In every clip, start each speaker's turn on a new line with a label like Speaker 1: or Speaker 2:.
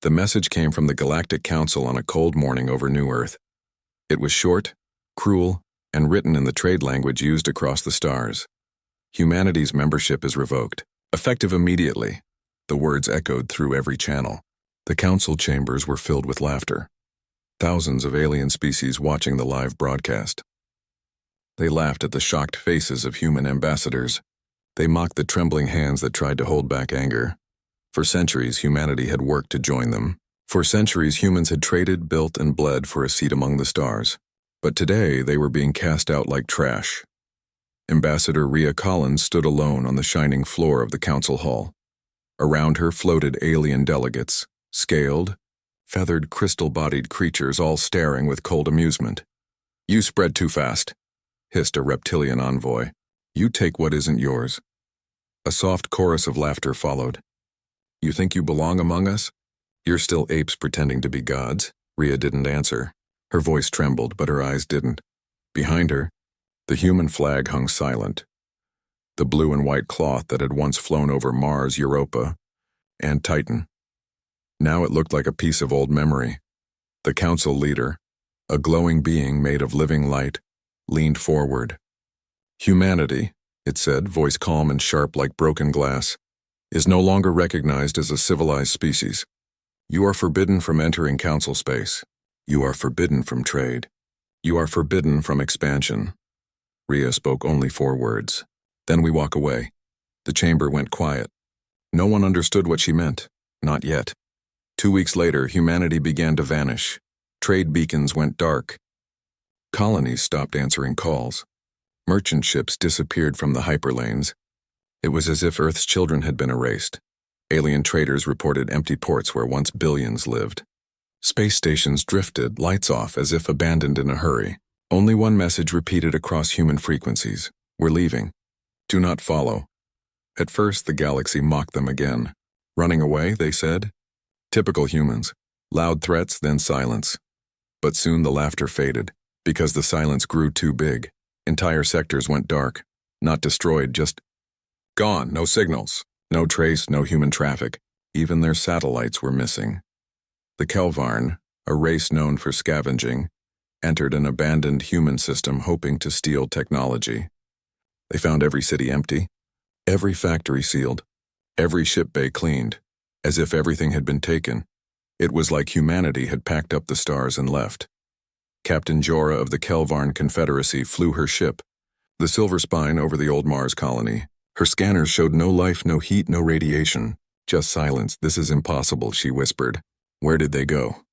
Speaker 1: The message came from the Galactic Council on a cold morning over New Earth. It was short, cruel, and written in the trade language used across the stars. Humanity's membership is revoked. Effective immediately. The words echoed through every channel. The council chambers were filled with laughter. Thousands of alien species watching the live broadcast. They laughed at the shocked faces of human ambassadors. They mocked the trembling hands that tried to hold back anger. For centuries, humanity had worked to join them. For centuries, humans had traded, built, and bled for a seat among the stars. But today, they were being cast out like trash. Ambassador Rhea Collins stood alone on the shining floor of the council hall. Around her floated alien delegates, scaled, feathered, crystal-bodied creatures all staring with cold amusement. "You spread too fast," hissed a reptilian envoy. "You take what isn't yours." A soft chorus of laughter followed. "You think you belong among us? You're still apes pretending to be gods." Rhea didn't answer. Her voice trembled, but her eyes didn't. Behind her, the human flag hung silent. The blue and white cloth that had once flown over Mars, Europa, and Titan. Now it looked like a piece of old memory. The council leader, a glowing being made of living light, leaned forward. "Humanity," it said, voice calm and sharp like broken glass, "is no longer recognized as a civilized species. You are forbidden from entering council space. You are forbidden from trade. You are forbidden from expansion." Rhea spoke only 4 words. "Then we walk away." The chamber went quiet. No one understood what she meant. Not yet. 2 weeks later, humanity began to vanish. Trade beacons went dark. Colonies stopped answering calls. Merchant ships disappeared from the hyperlanes. It was as if Earth's children had been erased. Alien traders reported empty ports where once billions lived. Space stations drifted, lights off, as if abandoned in a hurry. Only one message repeated across human frequencies: "We're leaving. Do not follow." At first, the galaxy mocked them again. "Running away," they said. Typical humans. Loud threats, then silence. But soon the laughter faded, because the silence grew too big. Entire sectors went dark. Not destroyed, just gone. No signals. No trace, no human traffic. Even their satellites were missing. The Kelvarn, a race known for scavenging, entered an abandoned human system hoping to steal technology. They found every city empty, every factory sealed, every ship bay cleaned, as if everything had been taken. It was like humanity had packed up the stars and left. Captain Jorah of the Kelvarn Confederacy flew her ship, the Silver Spine, over the old Mars colony. Her scanners showed no life, no heat, no radiation. Just silence. "This is impossible," she whispered. "Where did they go?"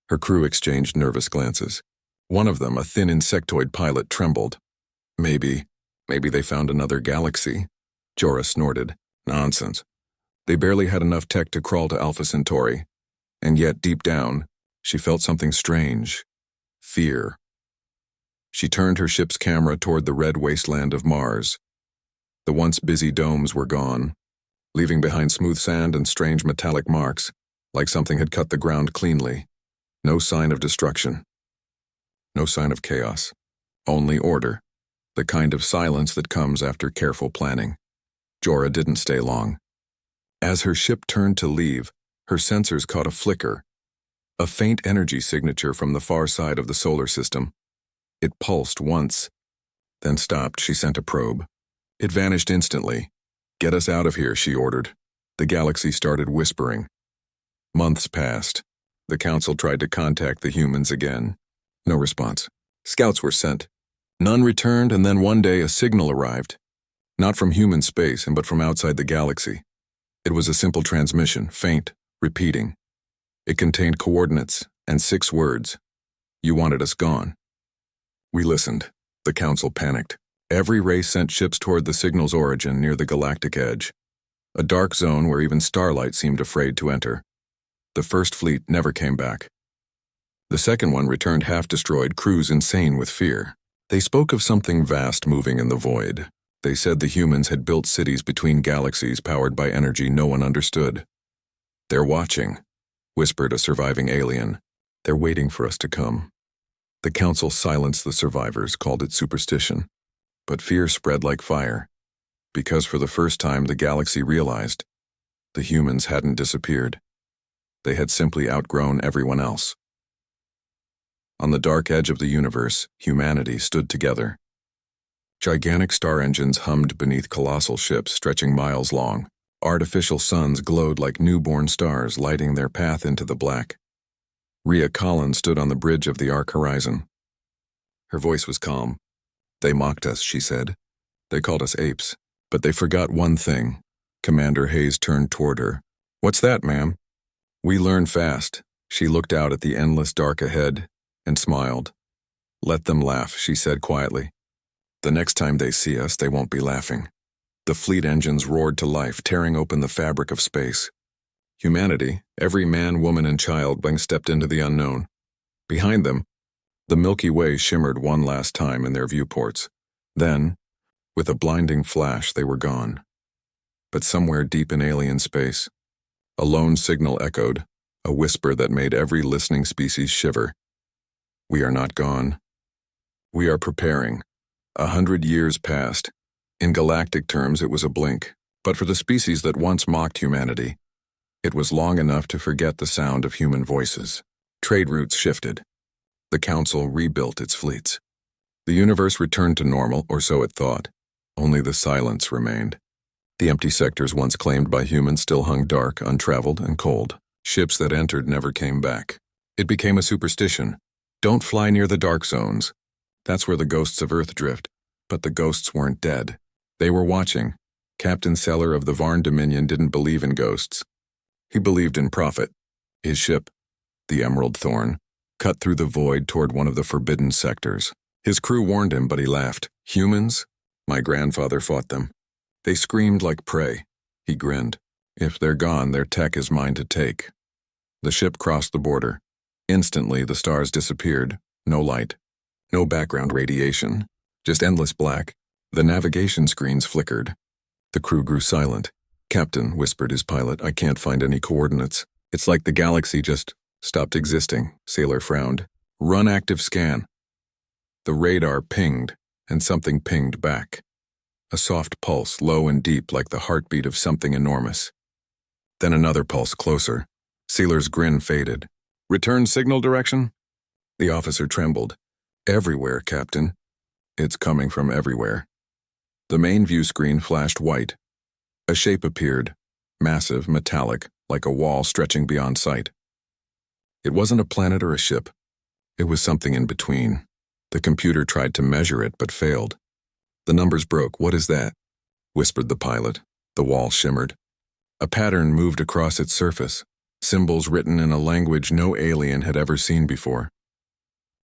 Speaker 1: Her crew exchanged nervous glances. One of them, a thin insectoid pilot, trembled. Maybe they found another galaxy." Jorah snorted. "Nonsense. They barely had enough tech to crawl to Alpha Centauri. And yet, deep down, she felt something strange. Fear. She turned her ship's camera toward the red wasteland of Mars. The once busy domes were gone, leaving behind smooth sand and strange metallic marks, like something had cut the ground cleanly. No sign of destruction. No sign of chaos. Only order. The kind of silence that comes after careful planning. Jorah didn't stay long. As her ship turned to leave, her sensors caught a flicker, a faint energy signature from the far side of the solar system. It pulsed once, then stopped. She sent a probe. It vanished instantly. "Get us out of here," she ordered. The galaxy started whispering. Months passed. The council tried to contact the humans again. No response. Scouts were sent. None returned, and then one day a signal arrived. Not from human space, but from outside the galaxy. It was a simple transmission, faint, repeating. It contained coordinates and 6 words. "You wanted us gone." We listened. The council panicked. Every race sent ships toward the signal's origin near the galactic edge, a dark zone where even starlight seemed afraid to enter. The first fleet never came back. The second one returned half-destroyed, crews insane with fear. They spoke of something vast moving in the void. They said the humans had built cities between galaxies powered by energy no one understood. "They're watching," whispered a surviving alien. "They're waiting for us to come." The council silenced the survivors, called it superstition. But fear spread like fire, because for the first time the galaxy realized the humans hadn't disappeared. They had simply outgrown everyone else. On the dark edge of the universe, humanity stood together. Gigantic star engines hummed beneath colossal ships stretching miles long. Artificial suns glowed like newborn stars, lighting their path into the black. Rhea Collins stood on the bridge of the arc horizon. Her voice was calm. "They mocked us," she said. "They called us apes. But they forgot one thing." Commander Hayes turned toward her. "What's that, ma'am?" "We learn fast." She looked out at the endless dark ahead and smiled. "Let them laugh," she said quietly. "The next time they see us, they won't be laughing." The fleet engines roared to life, tearing open the fabric of space. Humanity, every man, woman, and child, stepped into the unknown. Behind them, the Milky Way shimmered one last time in their viewports. Then, with a blinding flash, they were gone. But somewhere deep in alien space, a lone signal echoed, a whisper that made every listening species shiver. "We are not gone. We are preparing." 100 years passed. In galactic terms, it was a blink, but for the species that once mocked humanity, it was long enough to forget the sound of human voices. Trade routes shifted. The Council rebuilt its fleets. The universe returned to normal, or so it thought. Only the silence remained. The empty sectors once claimed by humans still hung dark, untraveled, and cold. Ships that entered never came back. It became a superstition. Don't fly near the dark zones. That's where the ghosts of Earth drift. But the ghosts weren't dead. They were watching. Captain Seller of the Varn Dominion didn't believe in ghosts. He believed in profit. His ship, the Emerald Thorn, cut through the void toward one of the forbidden sectors. His crew warned him, but he laughed. "Humans? My grandfather fought them. They screamed like prey." He grinned. "If they're gone, their tech is mine to take." The ship crossed the border. Instantly, the stars disappeared. No light. No background radiation. Just endless black. The navigation screens flickered. The crew grew silent. "Captain," whispered his pilot, "I can't find any coordinates. It's like the galaxy just stopped existing." Sailor frowned. "Run active scan." The radar pinged, and something pinged back. A soft pulse, low and deep like the heartbeat of something enormous. Then another pulse closer. Sailor's grin faded. "Return signal direction?" The officer trembled. "Everywhere, Captain." "It's coming from everywhere." The main view screen flashed white. A shape appeared, massive, metallic, like a wall stretching beyond sight. It wasn't a planet or a ship. It was something in between. The computer tried to measure it, but failed. The numbers broke. "What is that?" whispered the pilot. The wall shimmered. A pattern moved across its surface, symbols written in a language no alien had ever seen before.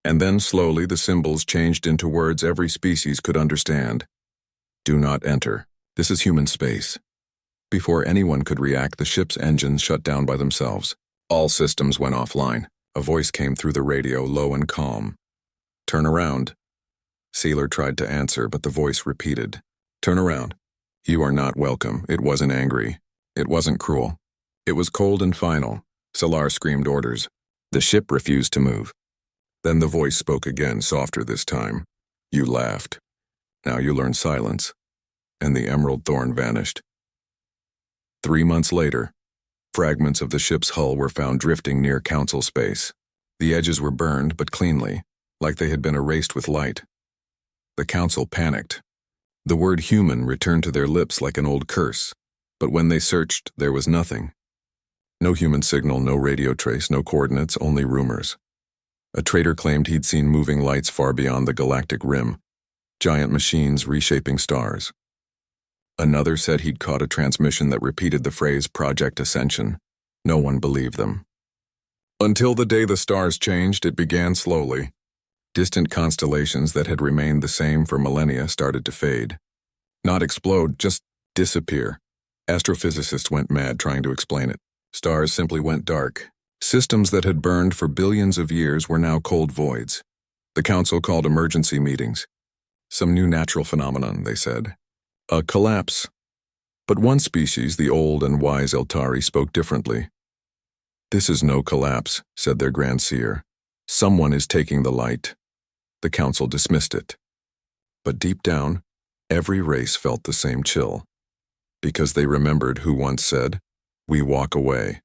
Speaker 1: And then slowly the symbols changed into words every species could understand. "Do not enter. This is human space." Before anyone could react, the ship's engines shut down by themselves. All systems went offline. A voice came through the radio, low and calm. "Turn around." Sailor tried to answer, but the voice repeated. "Turn around." "You are not welcome." It wasn't angry. It wasn't cruel. It was cold and final. Salar screamed orders. The ship refused to move. Then the voice spoke again, softer this time. "You laughed. Now you learn silence." And the Emerald Thorn vanished. 3 months later, fragments of the ship's hull were found drifting near Council space. The edges were burned, but cleanly, like they had been erased with light. The Council panicked. The word human returned to their lips like an old curse, but when they searched, there was nothing. No human signal, no radio trace, no coordinates, only rumors. A trader claimed he'd seen moving lights far beyond the galactic rim, giant machines reshaping stars. Another said he'd caught a transmission that repeated the phrase Project Ascension. No one believed them. Until the day the stars changed, it began slowly. Distant constellations that had remained the same for millennia started to fade. Not explode, just disappear. Astrophysicists went mad trying to explain it. Stars simply went dark. Systems that had burned for billions of years were now cold voids. The Council called emergency meetings. Some new natural phenomenon, they said. A collapse. But one species, the old and wise Eltari, spoke differently. "This is no collapse," said their Grand Seer. "Someone is taking the light." The Council dismissed it. But deep down, every race felt the same chill. Because they remembered who once said, "We walk away."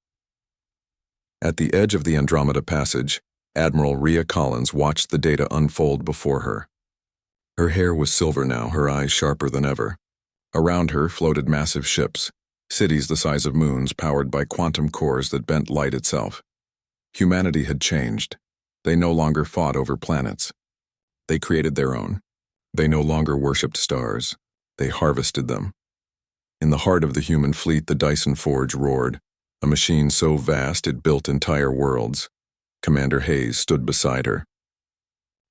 Speaker 1: At the edge of the Andromeda Passage, Admiral Rhea Collins watched the data unfold before her. Her hair was silver now, her eyes sharper than ever. Around her floated massive ships, cities the size of moons powered by quantum cores that bent light itself. Humanity had changed. They no longer fought over planets. They created their own. They no longer worshipped stars. They harvested them. In the heart of the human fleet, the Dyson Forge roared, a machine so vast it built entire worlds. Commander Hayes stood beside her.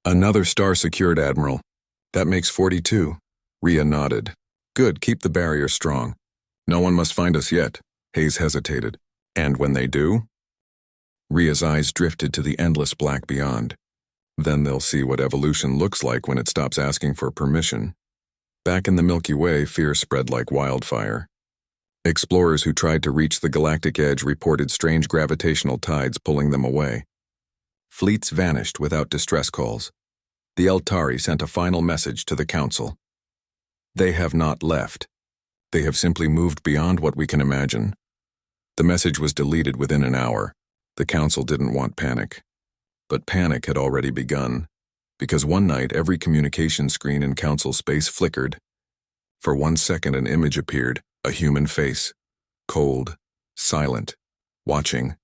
Speaker 1: "Another star secured, Admiral. That makes 42. Rhea nodded. "Good, keep the barrier strong. No one must find us yet." Hayes hesitated. "And when they do?" Rhea's eyes drifted to the endless black beyond. "Then they'll see what evolution looks like when it stops asking for permission." Back in the Milky Way, fear spread like wildfire. Explorers who tried to reach the galactic edge reported strange gravitational tides pulling them away. Fleets vanished without distress calls. The Eltari sent a final message to the Council. They have not left. They have simply moved beyond what we can imagine. The message was deleted within an hour. The Council didn't want panic. But panic had already begun, because one night every communication screen in Council space flickered. For 1 second an image appeared, a human face, cold, silent, watching,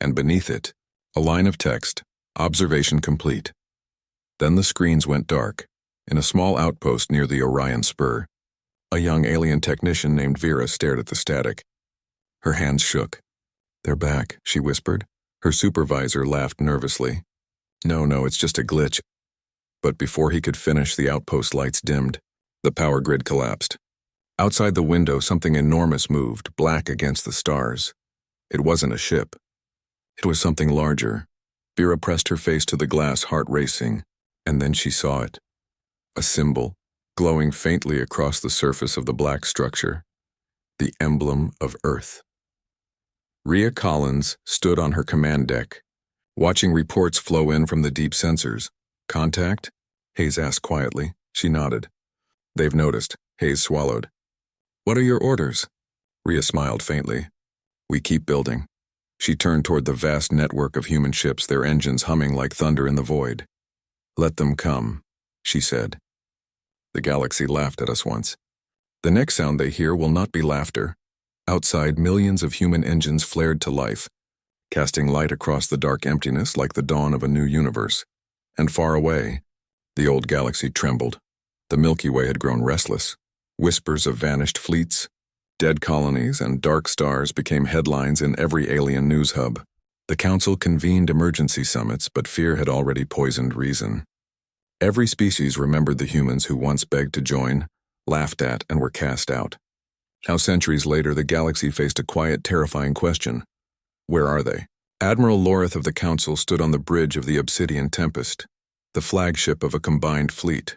Speaker 1: and beneath it, a line of text, "Observation complete." Then the screens went dark. In a small outpost near the Orion Spur, a young alien technician named Vera stared at the static. Her hands shook. "They're back," she whispered. Her supervisor laughed nervously. No, it's just a glitch." But before he could finish, the outpost lights dimmed. The power grid collapsed. Outside the window, something enormous moved, black against the stars. It wasn't a ship. It was something larger. Vera pressed her face to the glass, heart racing, and then she saw it. A symbol, glowing faintly across the surface of the black structure. The emblem of Earth. Rhea Collins stood on her command deck, watching reports flow in from the deep sensors. "Contact?" Hayes asked quietly. She nodded. "They've noticed." Hayes swallowed. "What are your orders?" Rhea smiled faintly. "We keep building." She turned toward the vast network of human ships, their engines humming like thunder in the void. "Let them come," she said. The galaxy laughed at us once. The next sound they hear will not be laughter. Outside, millions of human engines flared to life, casting light across the dark emptiness like the dawn of a new universe. And far away, the old galaxy trembled. The Milky Way had grown restless. Whispers of vanished fleets, dead colonies, and dark stars became headlines in every alien news hub. The Council convened emergency summits, but fear had already poisoned reason. Every species remembered the humans who once begged to join, laughed at, and were cast out. Now, centuries later, the galaxy faced a quiet, terrifying question. Where are they? Admiral Lorith of the Council stood on the bridge of the Obsidian Tempest, the flagship of a combined fleet.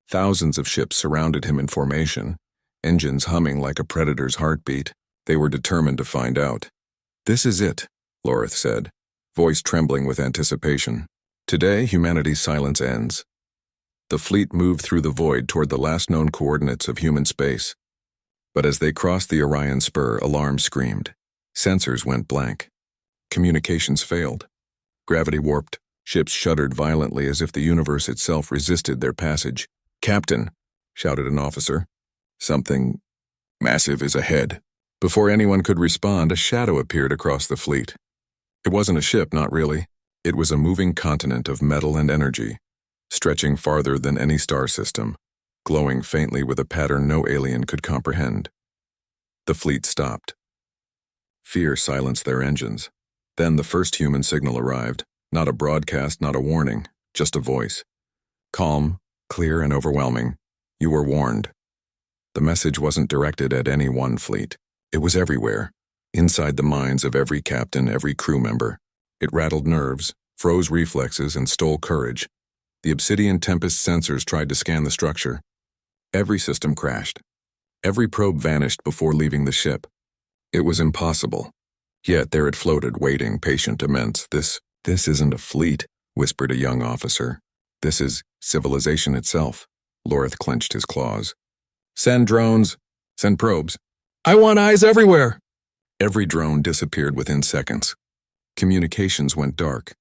Speaker 1: Thousands of ships surrounded him in formation, engines humming like a predator's heartbeat. They were determined to find out. "This is it," Lorith said, voice trembling with anticipation. "Today, humanity's silence ends." The fleet moved through the void toward the last known coordinates of human space. But as they crossed the Orion Spur, alarms screamed. Sensors went blank. Communications failed. Gravity warped. Ships shuddered violently as if the universe itself resisted their passage. "Captain," shouted an officer, "something massive is ahead." Before anyone could respond, a shadow appeared across the fleet. It wasn't a ship, not really. It was a moving continent of metal and energy, stretching farther than any star system, glowing faintly with a pattern no alien could comprehend. The fleet stopped. Fear silenced their engines. Then the first human signal arrived. Not a broadcast, not a warning, just a voice. Calm, clear, and overwhelming. "You were warned." The message wasn't directed at any one fleet. It was everywhere, inside the minds of every captain, every crew member. It rattled nerves, froze reflexes, and stole courage. The Obsidian Tempest sensors tried to scan the structure. Every system crashed. Every probe vanished before leaving the ship. It was impossible. Yet there it floated, waiting, patient, immense. This isn't a fleet," whispered a young officer. "This is civilization itself." Lorith clenched his claws. "Send drones. Send probes. I want eyes everywhere." Every drone disappeared within seconds. Communications went dark,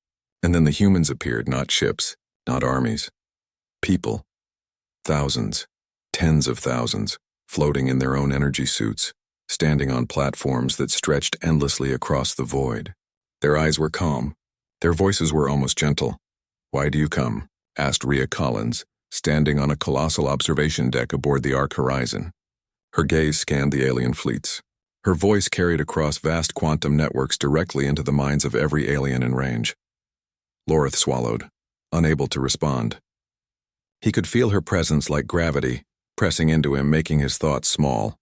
Speaker 1: and then the humans appeared, not ships, not armies. People. Thousands, tens of thousands, floating in their own energy suits, standing on platforms that stretched endlessly across the void. Their eyes were calm. Their voices were almost gentle. "Why do you come?" asked Rhea Collins, standing on a colossal observation deck aboard the Ark Horizon. Her gaze scanned the alien fleets. Her voice carried across vast quantum networks directly into the minds of every alien in range. Lorith swallowed, unable to respond. He could feel her presence like gravity, pressing into him, making his thoughts small.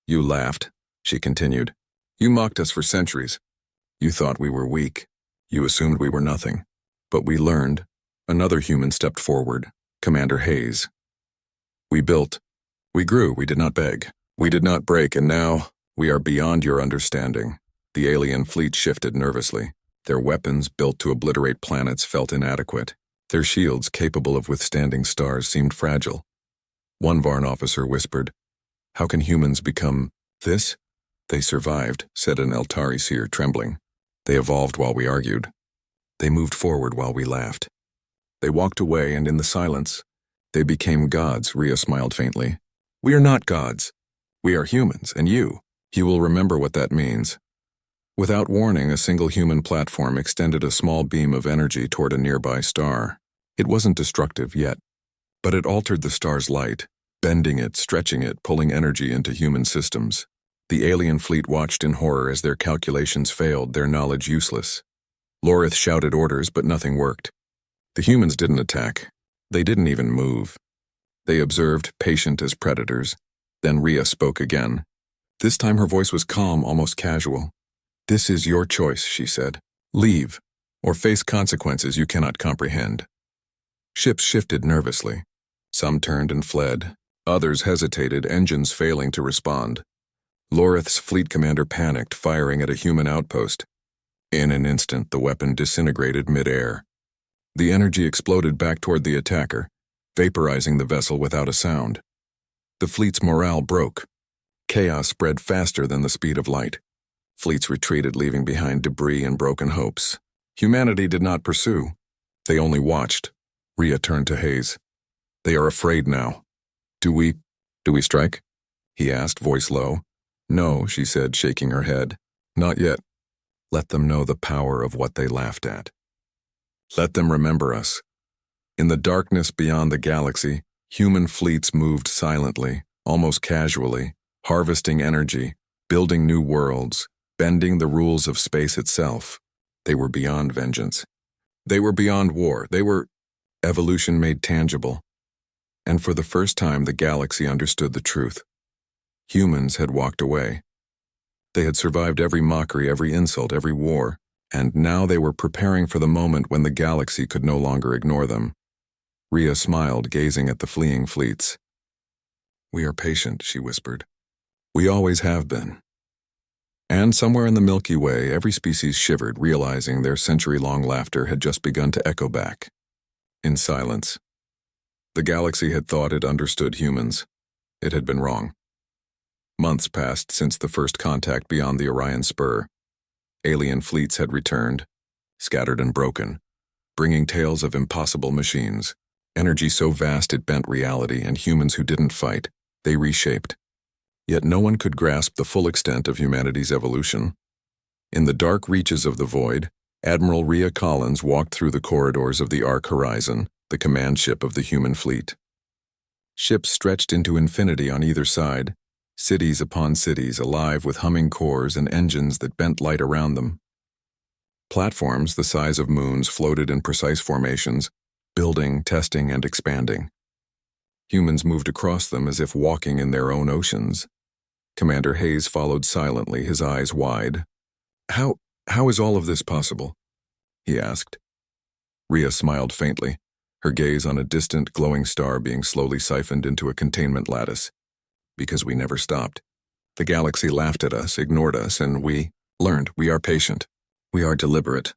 Speaker 1: "You laughed," she continued. "You mocked us for centuries. You thought we were weak. You assumed we were nothing. But we learned." Another human stepped forward, Commander Hayes. "We built. We grew. We did not beg. We did not break, and now we are beyond your understanding." The alien fleet shifted nervously. Their weapons, built to obliterate planets, felt inadequate. Their shields, capable of withstanding stars, seemed fragile. One Varn officer whispered, "How can humans become this?" "They survived," said an Eltari seer, trembling. "They evolved while we argued. They moved forward while we laughed. They walked away, and in the silence, they became gods." Rhea smiled faintly. "We are not gods. We are humans, and you will remember what that means." Without warning, a single human platform extended a small beam of energy toward a nearby star. It wasn't destructive yet, but it altered the star's light, bending it, stretching it, pulling energy into human systems. The alien fleet watched in horror as their calculations failed, their knowledge useless. Lorith shouted orders, but nothing worked. The humans didn't attack. They didn't even move. They observed, patient as predators. Then Rhea spoke again. This time her voice was calm, almost casual. "This is your choice," she said. "Leave, or face consequences you cannot comprehend." Ships shifted nervously. Some turned and fled. Others hesitated, engines failing to respond. Lorith's fleet commander panicked, firing at a human outpost. In an instant, the weapon disintegrated mid-air. The energy exploded back toward the attacker, vaporizing the vessel without a sound. The fleet's morale broke. Chaos spread faster than the speed of light. Fleets retreated, leaving behind debris and broken hopes. Humanity did not pursue. They only watched. Rhea turned to Hayes. "They are afraid now. Do we strike?" he asked, voice low. "No," she said, shaking her head. "Not yet. Let them know the power of what they laughed at. Let them remember us." In the darkness beyond the galaxy, human fleets moved silently, almost casually, harvesting energy, building new worlds, bending the rules of space itself. They were beyond vengeance. They were beyond war. They were evolution made tangible. And for the first time, the galaxy understood the truth. Humans had walked away. They had survived every mockery, every insult, every war, and now they were preparing for the moment when the galaxy could no longer ignore them. Rhea smiled, gazing at the fleeing fleets. "We are patient," she whispered. "We always have been." And somewhere in the Milky Way, every species shivered, realizing their century-long laughter had just begun to echo back. In silence. The galaxy had thought it understood humans. It had been wrong. Months passed since the first contact beyond the Orion Spur. Alien fleets had returned, scattered and broken, bringing tales of impossible machines, energy so vast it bent reality, and humans who didn't fight. They reshaped. Yet no one could grasp the full extent of humanity's evolution. In the dark reaches of the void, Admiral Rhea Collins walked through the corridors of the Ark Horizon, the command ship of the human fleet. Ships stretched into infinity on either side, cities upon cities alive with humming cores and engines that bent light around them. Platforms the size of moons floated in precise formations, building, testing, and expanding. Humans moved across them as if walking in their own oceans. Commander Hayes followed silently, his eyes wide. How is all of this possible?" he asked. Rhea smiled faintly, her gaze on a distant, glowing star being slowly siphoned into a containment lattice. "Because we never stopped. The galaxy laughed at us, ignored us, and we learned. We are patient. We are deliberate.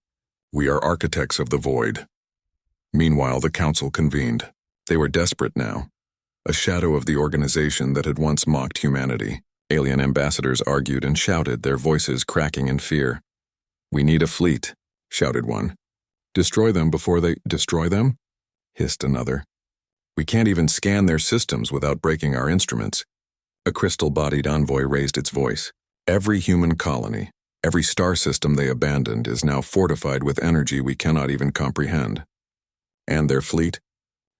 Speaker 1: We are architects of the void." Meanwhile, the council convened. They were desperate now. A shadow of the organization that had once mocked humanity. Alien ambassadors argued and shouted, their voices cracking in fear. "We need a fleet," shouted one. "Destroy them before they destroy them?" hissed another. "We can't even scan their systems without breaking our instruments." A crystal-bodied envoy raised its voice. "Every human colony, every star system they abandoned is now fortified with energy we cannot even comprehend. And their fleet?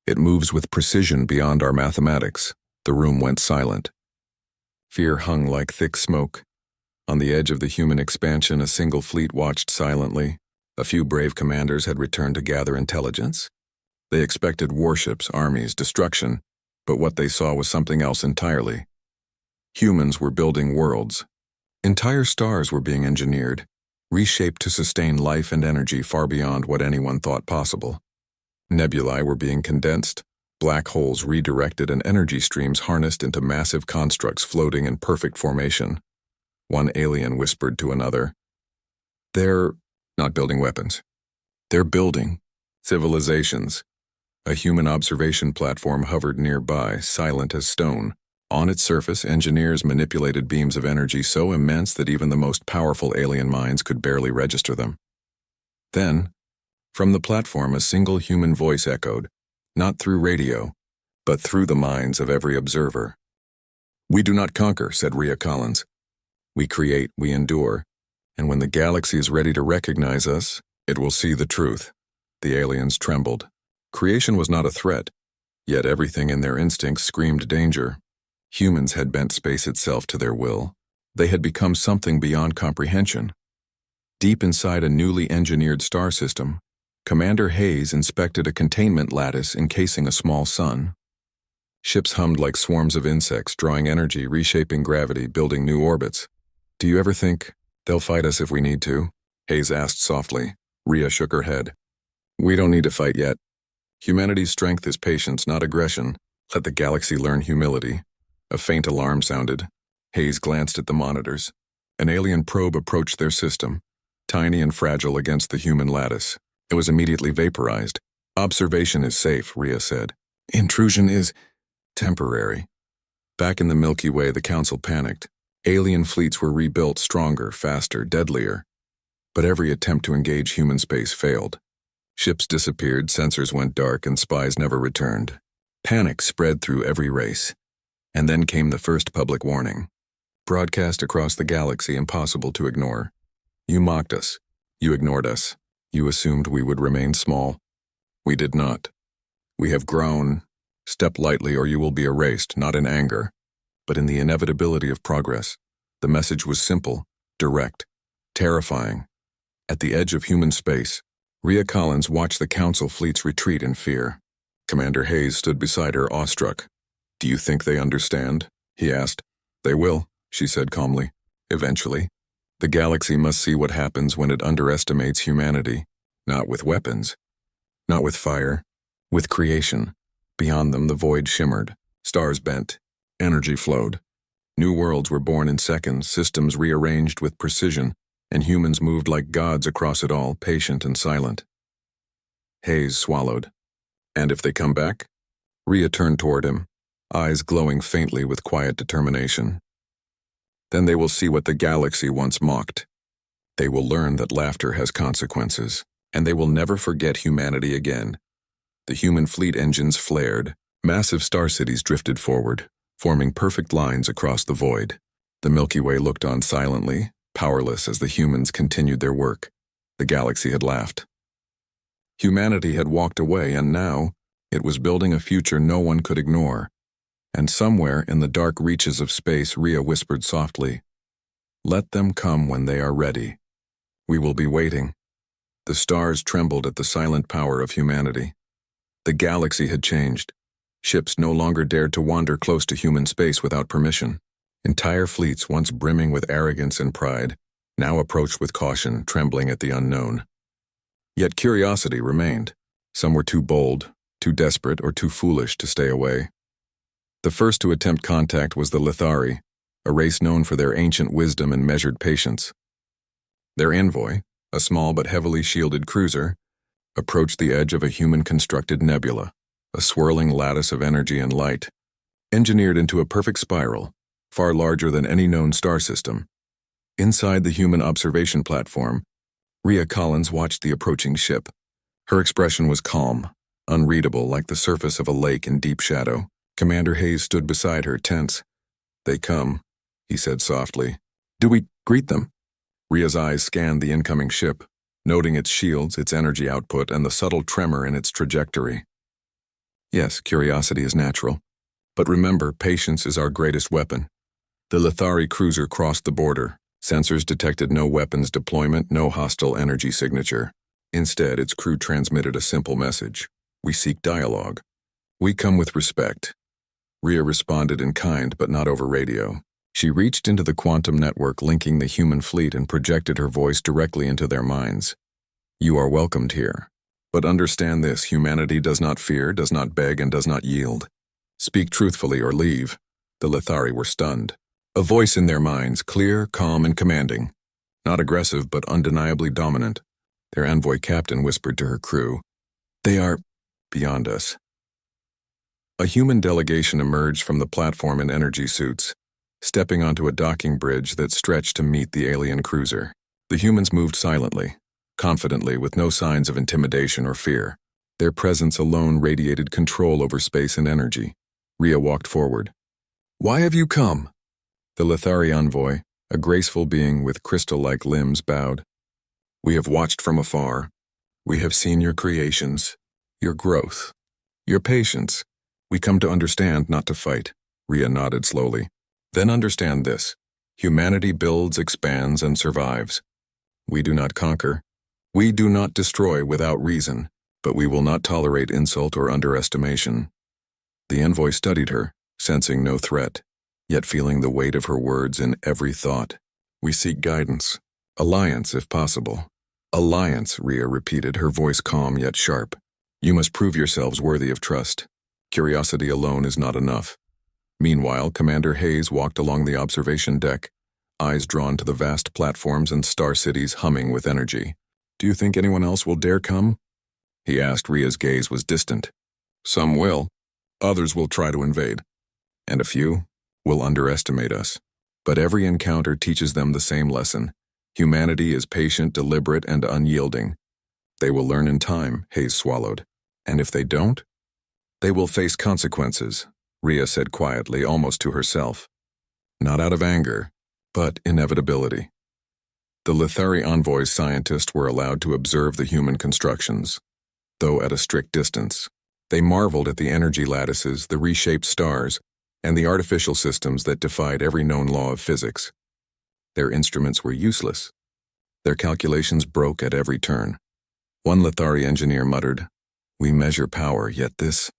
Speaker 1: It moves with precision beyond our mathematics." The room went silent. Fear hung like thick smoke. On the edge of the human expansion, a single fleet watched silently. A few brave commanders had returned to gather intelligence. They expected warships, armies, destruction, but what they saw was something else entirely. Humans were building worlds. Entire stars were being engineered, reshaped to sustain life and energy far beyond what anyone thought possible. Nebulae were being condensed, black holes redirected, and energy streams harnessed into massive constructs floating in perfect formation. One alien whispered to another, "They're not building weapons. They're building civilizations." A human observation platform hovered nearby, silent as stone. On its surface, engineers manipulated beams of energy so immense that even the most powerful alien minds could barely register them. Then, from the platform, a single human voice echoed, not through radio, but through the minds of every observer. "We do not conquer," said Rhea Collins. "We create, we endure, and when the galaxy is ready to recognize us, it will see the truth." The aliens trembled. Creation was not a threat, yet everything in their instincts screamed danger. Humans had bent space itself to their will. They had become something beyond comprehension. Deep inside a newly engineered star system, Commander Hayes inspected a containment lattice encasing a small sun. Ships hummed like swarms of insects, drawing energy, reshaping gravity, building new orbits. "Do you ever think they'll fight us if we need to?" Hayes asked softly. Rhea shook her head. "We don't need to fight yet. Humanity's strength is patience, not aggression. Let the galaxy learn humility." A faint alarm sounded. Hayes glanced at the monitors. An alien probe approached their system, tiny and fragile against the human lattice. It was immediately vaporized. "Observation is safe," Rhea said. "Intrusion is temporary." Back in the Milky Way, the Council panicked. Alien fleets were rebuilt, stronger, faster, deadlier. But every attempt to engage human space failed. Ships disappeared, sensors went dark, and spies never returned. Panic spread through every race. And then came the first public warning. Broadcast across the galaxy, impossible to ignore. "You mocked us. You ignored us. You assumed we would remain small. We did not. We have grown. Step lightly or you will be erased, not in anger, but in the inevitability of progress." The message was simple, direct, terrifying. At the edge of human space, Rhea Collins watched the Council fleets retreat in fear. Commander Hayes stood beside her, awestruck. "Do you think they understand?" he asked. "They will," she said calmly. "Eventually. The galaxy must see what happens when it underestimates humanity. Not with weapons. Not with fire. With creation." Beyond them, the void shimmered. Stars bent. Energy flowed. New worlds were born in seconds, systems rearranged with precision, and humans moved like gods across it all, patient and silent. Hayes swallowed. "And if they come back?" Rhea turned toward him, eyes glowing faintly with quiet determination. "Then they will see what the galaxy once mocked. They will learn that laughter has consequences, and they will never forget humanity again." The human fleet engines flared. Massive star cities drifted forward, forming perfect lines across the void. The Milky Way looked on silently, powerless as the humans continued their work. The galaxy had laughed. Humanity had walked away, and now it was building a future no one could ignore. And somewhere in the dark reaches of space, Rhea whispered softly, "Let them come when they are ready. We will be waiting." The stars trembled at the silent power of humanity. The galaxy had changed. Ships no longer dared to wander close to human space without permission. Entire fleets, once brimming with arrogance and pride, now approached with caution, trembling at the unknown. Yet curiosity remained. Some were too bold, too desperate, or too foolish to stay away. The first to attempt contact was the Lithari, a race known for their ancient wisdom and measured patience. Their envoy, a small but heavily shielded cruiser, approached the edge of a human-constructed nebula, a swirling lattice of energy and light, engineered into a perfect spiral, far larger than any known star system. Inside the human observation platform, Rhea Collins watched the approaching ship. Her expression was calm, unreadable like the surface of a lake in deep shadow. Commander Hayes stood beside her, tense. "They come," he said softly. "Do we greet them?" Rhea's eyes scanned the incoming ship, noting its shields, its energy output, and the subtle tremor in its trajectory. "Yes, curiosity is natural. But remember, patience is our greatest weapon." The Lithari cruiser crossed the border. Sensors detected no weapons deployment, no hostile energy signature. Instead, its crew transmitted a simple message. "We seek dialogue. We come with respect." Rhea responded in kind, but not over radio. She reached into the quantum network linking the human fleet and projected her voice directly into their minds. "You are welcomed here. But understand this, humanity does not fear, does not beg, and does not yield. Speak truthfully or leave." The Lithari were stunned. A voice in their minds, clear, calm, and commanding. Not aggressive, but undeniably dominant. Their envoy captain whispered to her crew, "They are beyond us." A human delegation emerged from the platform in energy suits, stepping onto a docking bridge that stretched to meet the alien cruiser. The humans moved silently, confidently, with no signs of intimidation or fear. Their presence alone radiated control over space and energy. Rhea walked forward. "Why have you come?" The Lithari envoy, a graceful being with crystal-like limbs, bowed. "We have watched from afar. We have seen your creations, your growth, your patience. We come to understand, not to fight." Rhea nodded slowly. "Then understand this. Humanity builds, expands, and survives. We do not conquer. We do not destroy without reason, but we will not tolerate insult or underestimation." The envoy studied her, sensing no threat, yet feeling the weight of her words in every thought. "We seek guidance. Alliance, if possible." "Alliance," Rhea repeated, her voice calm yet sharp. "You must prove yourselves worthy of trust. Curiosity alone is not enough." Meanwhile, Commander Hayes walked along the observation deck, eyes drawn to the vast platforms and star cities humming with energy. "Do you think anyone else will dare come?" he asked. Rhea's gaze was distant. "Some will. Others will try to invade. And a few will underestimate us. But every encounter teaches them the same lesson. Humanity is patient, deliberate, and unyielding. They will learn in time," Hayes swallowed. "And if they don't, they will face consequences," Rhea said quietly, almost to herself. Not out of anger, but inevitability. The Lithari envoy's scientists were allowed to observe the human constructions, though at a strict distance. They marveled at the energy lattices, the reshaped stars, and the artificial systems that defied every known law of physics. Their instruments were useless. Their calculations broke at every turn. One Lithari engineer muttered, "We measure power, yet this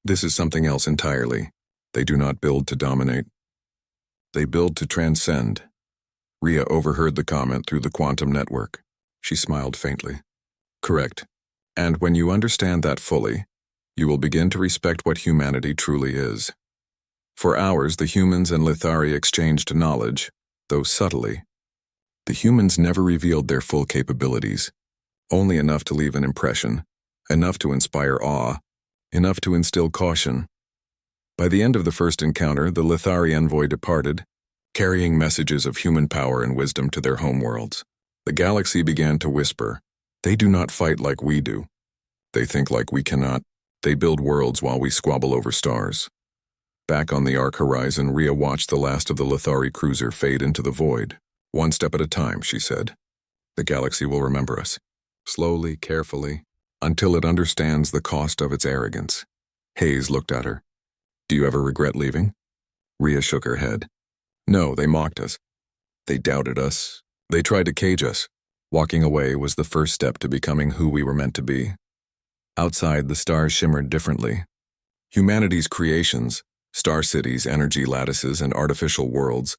Speaker 1: is something else entirely. They do not build to dominate. They build to transcend." Rhea overheard the comment through the quantum network. She smiled faintly. "Correct. And when you understand that fully, you will begin to respect what humanity truly is." For hours, the humans and Lithari exchanged knowledge, though subtly. The humans never revealed their full capabilities, only enough to leave an impression, enough to inspire awe, enough to instill caution. By the end of the first encounter, the Lithari envoy departed, carrying messages of human power and wisdom to their homeworlds. The galaxy began to whisper, "They do not fight like we do. They think like we cannot. They build worlds while we squabble over stars." Back on the arc horizon, Rhea watched the last of the Lithari cruiser fade into the void. "One step at a time," she said. "The galaxy will remember us. Slowly, carefully, until it understands the cost of its arrogance." Hayes looked at her. "Do you ever regret leaving?" Rhea shook her head. "No, they mocked us. They doubted us. They tried to cage us. Walking away was the first step to becoming who we were meant to be." Outside, the stars shimmered differently. Humanity's creations, star cities, energy lattices, and artificial worlds,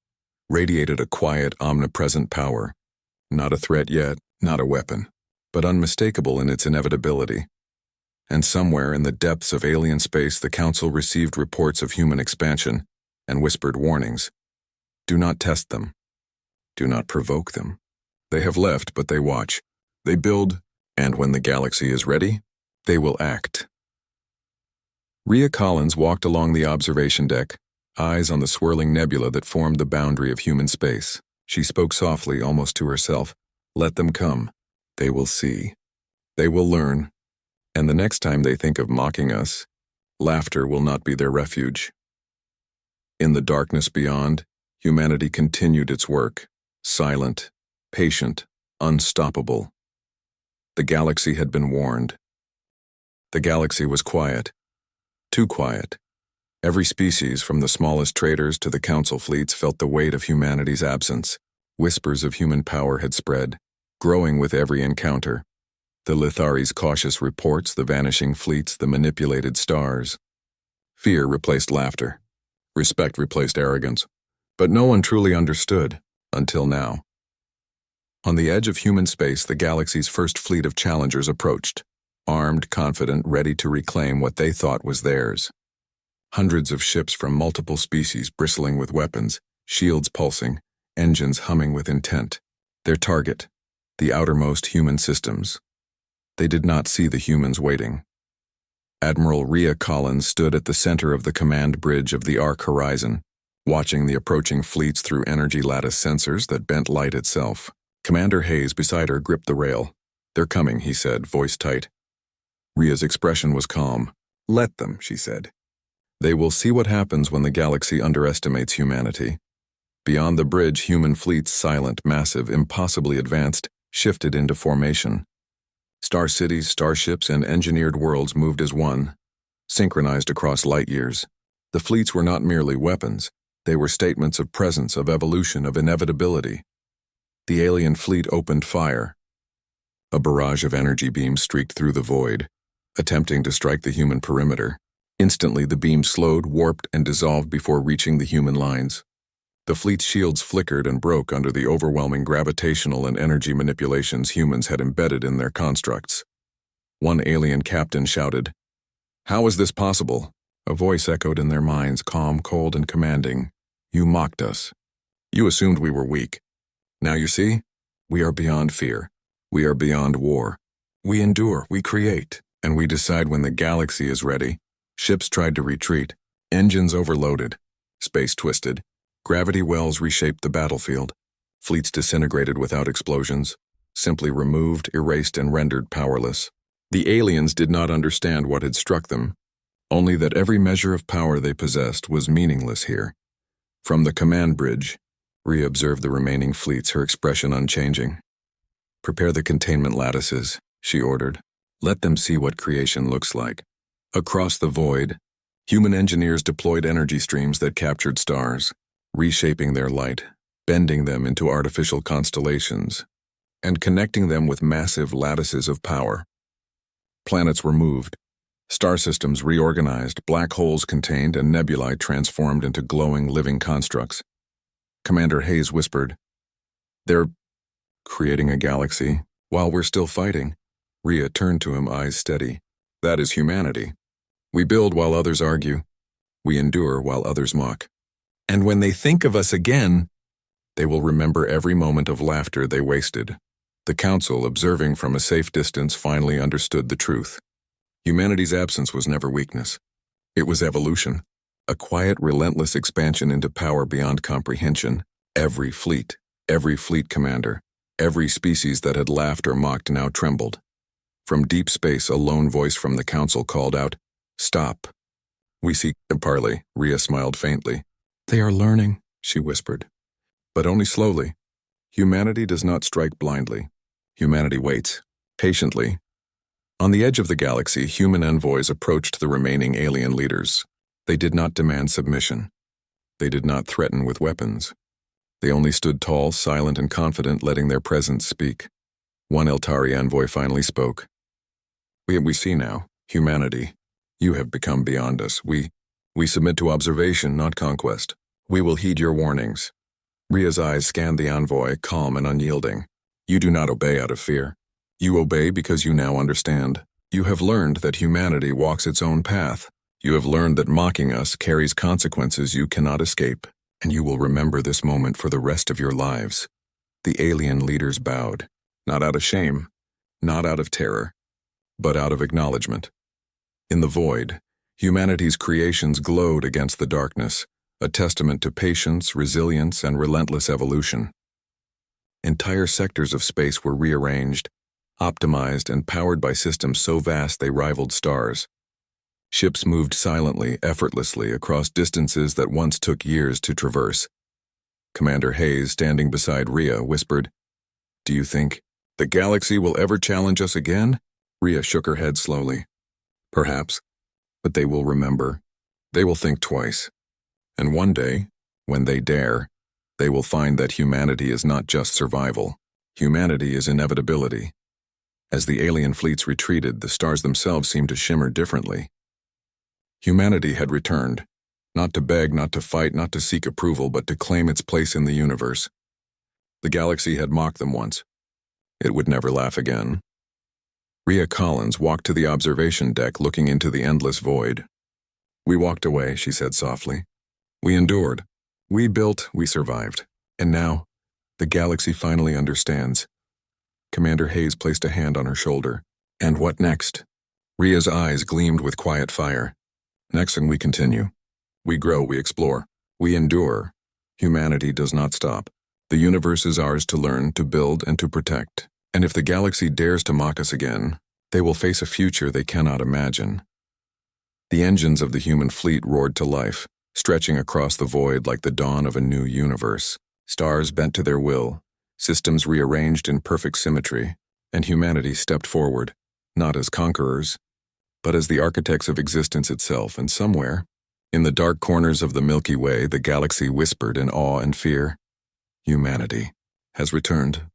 Speaker 1: radiated a quiet, omnipresent power. Not a threat yet, not a weapon, but unmistakable in its inevitability. And somewhere in the depths of alien space, the Council received reports of human expansion and whispered warnings. Do not test them. Do not provoke them. They have left, but they watch. They build, and when the galaxy is ready, they will act. Rhea Collins walked along the observation deck, eyes on the swirling nebula that formed the boundary of human space. She spoke softly, almost to herself. "Let them come. They will see. They will learn. And the next time they think of mocking us, laughter will not be their refuge. In the darkness beyond, humanity continued its work, silent, patient, unstoppable. The galaxy had been warned. The galaxy was quiet. Too quiet. Every species, from the smallest traders to the council fleets, felt the weight of humanity's absence. Whispers of human power had spread, growing with every encounter. The Lithari's cautious reports, the vanishing fleets, the manipulated stars. Fear replaced laughter. Respect replaced arrogance. But no one truly understood, until now. On the edge of human space, the galaxy's first fleet of challengers approached, armed, confident, ready to reclaim what they thought was theirs. Hundreds of ships from multiple species bristling with weapons, shields pulsing, engines humming with intent. Their target, the outermost human systems. They did not see the humans waiting. Admiral Rhea Collins stood at the center of the command bridge of the Arc Horizon, watching the approaching fleets through energy lattice sensors that bent light itself. Commander Hayes beside her gripped the rail. "They're coming," he said, voice tight. Rhea's expression was calm. "Let them," she said. "They will see what happens when the galaxy underestimates humanity." Beyond the bridge, human fleets, silent, massive, impossibly advanced, shifted into formation. Star cities, starships, and engineered worlds moved as one, synchronized across light years. The fleets were not merely weapons. They were statements of presence, of evolution, of inevitability. The alien fleet opened fire. A barrage of energy beams streaked through the void, attempting to strike the human perimeter. Instantly, the beam slowed, warped, and dissolved before reaching the human lines. The fleet's shields flickered and broke under the overwhelming gravitational and energy manipulations humans had embedded in their constructs. One alien captain shouted, "How is this possible?" A voice echoed in their minds, calm, cold, and commanding. "You mocked us. You assumed we were weak. Now you see? We are beyond fear. We are beyond war. We endure, we create, and we decide when the galaxy is ready." Ships tried to retreat, engines overloaded, space twisted. Gravity wells reshaped the battlefield. Fleets disintegrated without explosions, simply removed, erased, and rendered powerless. The aliens did not understand what had struck them, only that every measure of power they possessed was meaningless here. From the command bridge, Rhea observed the remaining fleets, her expression unchanging. "Prepare the containment lattices," she ordered. "Let them see what creation looks like." Across the void, human engineers deployed energy streams that captured stars, reshaping their light, bending them into artificial constellations, and connecting them with massive lattices of power. Planets were moved, star systems reorganized, black holes contained, and nebulae transformed into glowing, living constructs. Commander Hayes whispered, "They're creating a galaxy while we're still fighting." Rhea turned to him, eyes steady. "That is humanity. We build while others argue. We endure while others mock. And when they think of us again, they will remember every moment of laughter they wasted." The council, observing from a safe distance, finally understood the truth. Humanity's absence was never weakness. It was evolution, a quiet, relentless expansion into power beyond comprehension. Every fleet commander, every species that had laughed or mocked now trembled. From deep space, a lone voice from the council called out, "Stop. We see parley." Rhea smiled faintly. "They are learning," she whispered. "But only slowly. Humanity does not strike blindly. Humanity waits, patiently." On the edge of the galaxy, human envoys approached the remaining alien leaders. They did not demand submission. They did not threaten with weapons. They only stood tall, silent, and confident, letting their presence speak. One Eltari envoy finally spoke. We see now, humanity. You have become beyond us. We submit to observation, not conquest. We will heed your warnings." Rhea's eyes scanned the envoy, calm and unyielding. "You do not obey out of fear. You obey because you now understand. You have learned that humanity walks its own path. You have learned that mocking us carries consequences you cannot escape, and you will remember this moment for the rest of your lives." The alien leaders bowed, not out of shame, not out of terror, but out of acknowledgement. In the void, humanity's creations glowed against the darkness, a testament to patience, resilience, and relentless evolution. Entire sectors of space were rearranged, optimized and powered by systems so vast they rivaled stars. Ships moved silently, effortlessly across distances that once took years to traverse. Commander Hayes, standing beside Rhea, whispered, "Do you think the galaxy will ever challenge us again?" Rhea shook her head slowly. "Perhaps, but they will remember. They will think twice. And one day, when they dare, they will find that humanity is not just survival. Humanity is inevitability." As the alien fleets retreated, the stars themselves seemed to shimmer differently. Humanity had returned, not to beg, not to fight, not to seek approval, but to claim its place in the universe. The galaxy had mocked them once. It would never laugh again. Rhea Collins walked to the observation deck, looking into the endless void. "We walked away," she said softly. "We endured. We built, we survived. And now, the galaxy finally understands." Commander Hayes placed a hand on her shoulder. "And what next?" Rhea's eyes gleamed with quiet fire. "Next, and we continue. We grow, we explore, we endure. Humanity does not stop. The universe is ours to learn, to build, and to protect. And if the galaxy dares to mock us again, they will face a future they cannot imagine." The engines of the human fleet roared to life, stretching across the void like the dawn of a new universe. Stars bent to their will, systems rearranged in perfect symmetry, and humanity stepped forward, not as conquerors, but as the architects of existence itself. And somewhere, in the dark corners of the Milky Way, the galaxy whispered in awe and fear, "Humanity has returned."